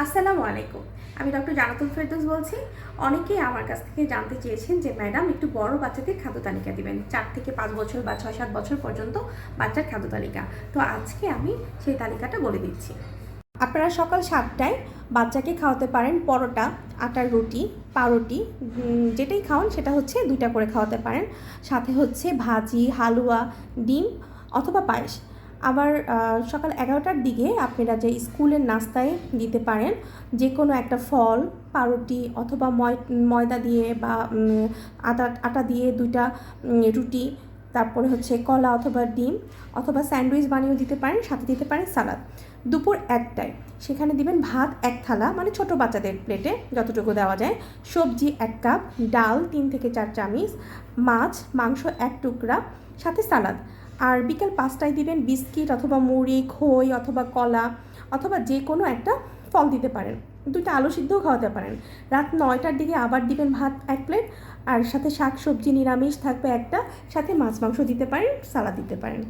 আসসালামু আলাইকুম। আমি ডক্টর জানাতুল ফেরদৌস বলছি। অনেকেই আমার কাছ থেকে জানতে চেয়েছেন যে ম্যাডাম একটু বড় বাচ্চাদের খাদ্য তালিকা দিবেন, 4 থেকে 5 বছর বা 6-7 বছর পর্যন্ত বাচ্চার খাদ্য তালিকা। তো আজকে আমি সেই তালিকাটা বলে দিচ্ছি। আপনারা সকাল 7টায় বাচ্চাকে খাওয়াতে পারেন পরোটা, আটার রুটি, পাউরুটি, যেটাই খাওয়ান সেটা হচ্ছে 2টা করে খাওয়াতে পারেন। সাথে হচ্ছে ভাজি, হালুয়া, ডিম অথবা পায়েস। আবার সকাল 11টার দিকে আপনারা যে স্কুলের নাস্তায় দিতে পারেন যে কোনো একটা ফল, পাউরুটি অথবা ময়দা দিয়ে বা আটা দিয়ে 2টা রুটি, তারপরে হচ্ছে কলা অথবা ডিম অথবা স্যান্ডউইচ বানিয়েও দিতে পারেন, সাথে দিতে পারেন সালাদ। দুপুর 1টায় সেখানে দিবেন ভাত 1 থালা, মানে ছোটো বাচ্চাদের প্লেটে যতটুকু দেওয়া যায়, সবজি 1 কাপ, ডাল 3 থেকে 4 চামচ, মাংস 1 টুকরা, সাথে সালাদ। আর বিকেল 5টায় দিবেন বিস্কিট অথবা মুড়ি, খই অথবা কলা অথবা যে কোনো একটা ফল দিতে পারেন, 2টা আলু সিদ্ধও খাওয়াতে পারেন। রাত 9টার দিকে আবার দিবেন ভাত 1 প্লেট, আর সাথে শাক সবজি নিরামিষ থাকবে একটা, সাথে মাছ মাংস দিতে পারেন, সালাদ দিতে পারেন।